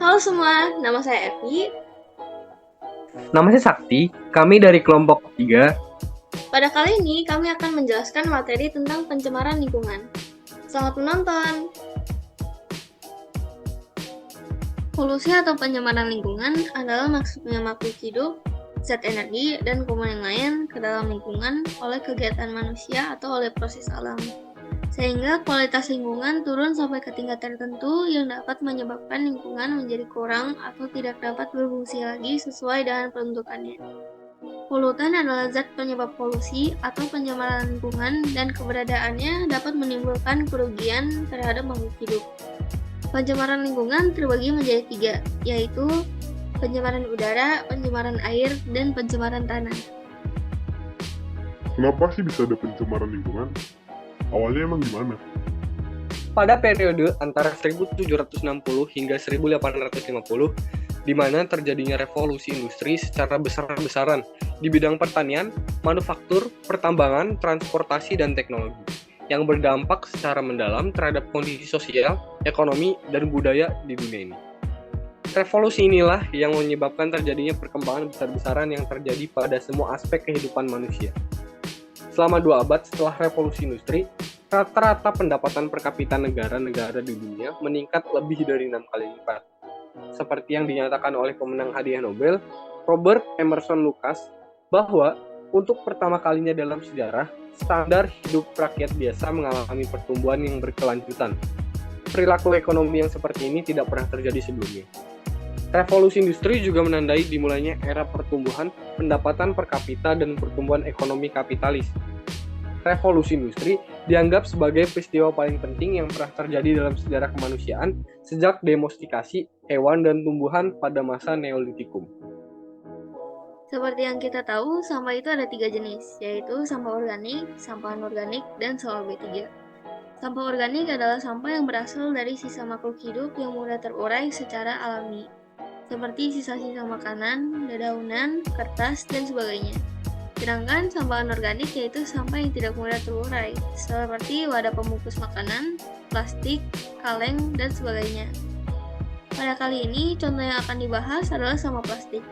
Halo semua, nama saya Evi. Nama saya Sakti, kami dari kelompok 3. Pada kali ini kami akan menjelaskan materi tentang pencemaran lingkungan. Selamat menonton! Polusi atau pencemaran lingkungan adalah masuknya makhluk hidup, zat energi, dan komponen lain ke dalam lingkungan oleh kegiatan manusia atau oleh proses alam. Sehingga kualitas lingkungan turun sampai ke tingkat tertentu yang dapat menyebabkan lingkungan menjadi kurang atau tidak dapat berfungsi lagi sesuai dengan peruntukannya. Polutan adalah zat penyebab polusi atau pencemaran lingkungan dan keberadaannya dapat menimbulkan kerugian terhadap makhluk hidup. Pencemaran lingkungan terbagi menjadi 3, yaitu pencemaran udara, pencemaran air, dan pencemaran tanah. Kenapa sih bisa ada pencemaran lingkungan? Awalnya emang gimana? Pada periode antara 1760 hingga 1850, di mana terjadinya revolusi industri secara besar-besaran di bidang pertanian, manufaktur, pertambangan, transportasi, dan teknologi, yang berdampak secara mendalam terhadap kondisi sosial, ekonomi, dan budaya di dunia ini. Revolusi inilah yang menyebabkan terjadinya perkembangan besar-besaran yang terjadi pada semua aspek kehidupan manusia. Selama 2 abad setelah revolusi industri, rata-rata pendapatan per kapita negara-negara di dunia meningkat lebih dari 6 kali lipat. Seperti yang dinyatakan oleh pemenang hadiah Nobel, Robert Emerson Lucas, bahwa untuk pertama kalinya dalam sejarah, standar hidup rakyat biasa mengalami pertumbuhan yang berkelanjutan. Perilaku ekonomi yang seperti ini tidak pernah terjadi sebelumnya. Revolusi industri juga menandai dimulainya era pertumbuhan pendapatan per kapita dan pertumbuhan ekonomi kapitalis. Revolusi industri dianggap sebagai peristiwa paling penting yang pernah terjadi dalam sejarah kemanusiaan sejak domestikasi hewan dan tumbuhan pada masa Neolitikum. Seperti yang kita tahu, sampah itu ada 3 jenis, yaitu sampah organik, sampah anorganik, dan sampah B3. Sampah organik adalah sampah yang berasal dari sisa makhluk hidup yang mudah terurai secara alami, seperti sisa-sisa makanan, dedaunan, kertas, dan sebagainya. Sedangkan sampah anorganik yaitu sampah yang tidak mudah terurai, seperti wadah pembungkus makanan, plastik, kaleng, dan sebagainya. Pada kali ini, contoh yang akan dibahas adalah sampah plastik.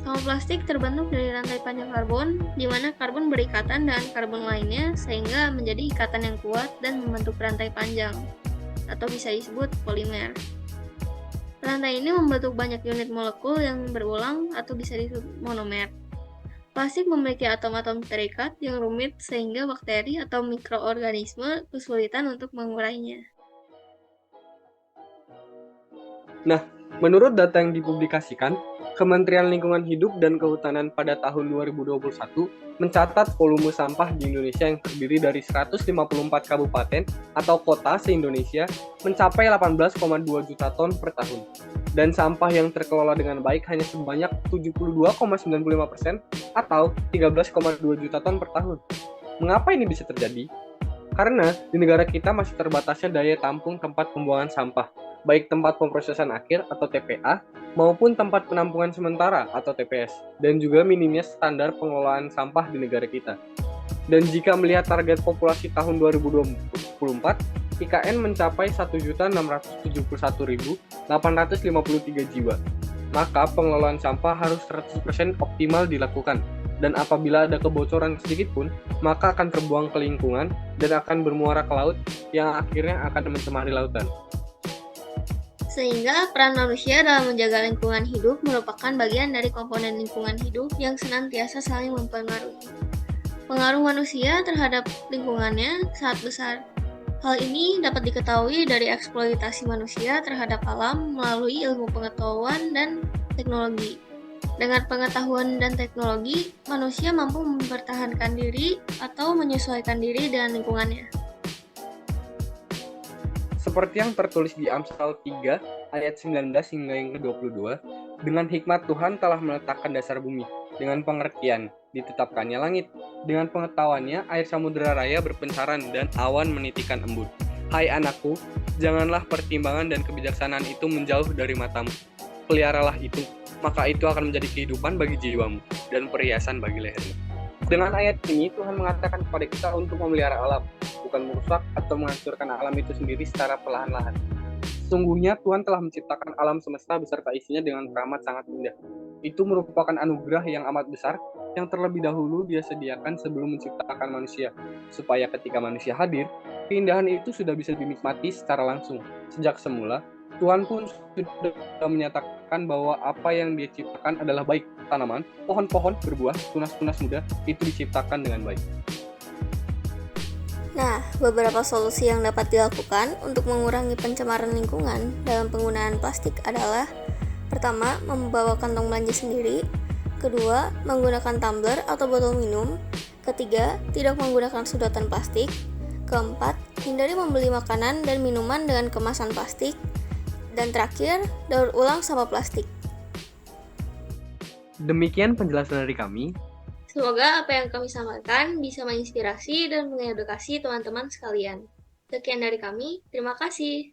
Sampah plastik terbentuk dari rantai panjang karbon, di mana karbon berikatan dengan karbon lainnya sehingga menjadi ikatan yang kuat dan membentuk rantai panjang, atau bisa disebut polimer. Rantai ini membentuk banyak unit molekul yang berulang atau bisa disebut monomer. Plastik memiliki atom-atom terikat yang rumit sehingga bakteri atau mikroorganisme kesulitan untuk mengurainya. Nah, menurut data yang dipublikasikan, Kementerian Lingkungan Hidup dan Kehutanan pada tahun 2021 mencatat volume sampah di Indonesia yang terdiri dari 154 kabupaten atau kota se-Indonesia mencapai 18,2 juta ton per tahun. Dan sampah yang terkelola dengan baik hanya sebanyak 72,95% atau 13,2 juta ton per tahun. Mengapa ini bisa terjadi? Karena di negara kita masih terbatasnya daya tampung tempat pembuangan sampah, baik tempat pemrosesan akhir atau TPA maupun tempat penampungan sementara atau TPS, dan juga minimnya standar pengelolaan sampah di negara kita. Dan jika melihat target populasi tahun 2024, IKN mencapai 1.671.853 jiwa. Maka pengelolaan sampah harus 100% optimal dilakukan. Dan apabila ada kebocoran sedikit pun, maka akan terbuang ke lingkungan dan akan bermuara ke laut yang akhirnya akan mencemari lautan. Sehingga peran manusia dalam menjaga lingkungan hidup merupakan bagian dari komponen lingkungan hidup yang senantiasa saling mempengaruhi. Pengaruh manusia terhadap lingkungannya sangat besar. Hal ini dapat diketahui dari eksploitasi manusia terhadap alam melalui ilmu pengetahuan dan teknologi. Dengan pengetahuan dan teknologi, manusia mampu mempertahankan diri atau menyesuaikan diri dengan lingkungannya. Seperti yang tertulis di Amsal 3 ayat 19 hingga yang ke-22, dengan hikmat Tuhan telah meletakkan dasar bumi, dengan pengertian ditetapkannya langit, dengan pengetahuannya air samudera raya berpencaran dan awan menitikan embun. Hai anakku, janganlah pertimbangan dan kebijaksanaan itu menjauh dari matamu. Peliharalah itu, maka itu akan menjadi kehidupan bagi jiwamu dan perhiasan bagi lehermu. Dengan ayat ini, Tuhan mengatakan kepada kita untuk memelihara alam, bukan merusak atau menghancurkan alam itu sendiri secara perlahan-lahan. Sesungguhnya Tuhan telah menciptakan alam semesta beserta isinya dengan teramat sangat indah. Itu merupakan anugerah yang amat besar yang terlebih dahulu Dia sediakan sebelum menciptakan manusia, supaya ketika manusia hadir, keindahan itu sudah bisa dinikmati secara langsung. Sejak semula, Tuhan pun sudah menyatakan bahwa apa yang Dia ciptakan adalah baik. Tanaman, pohon-pohon berbuah, tunas-tunas muda itu diciptakan dengan baik. Nah, beberapa solusi yang dapat dilakukan untuk mengurangi pencemaran lingkungan dalam penggunaan plastik adalah: pertama, membawa kantong belanja sendiri; kedua, menggunakan tumbler atau botol minum; ketiga, tidak menggunakan sedotan plastik; keempat, hindari membeli makanan dan minuman dengan kemasan plastik; dan terakhir, daur ulang sampah plastik. Demikian penjelasan dari kami. Semoga apa yang kami sampaikan bisa menginspirasi dan mengedukasi teman-teman sekalian. Sekian dari kami, terima kasih.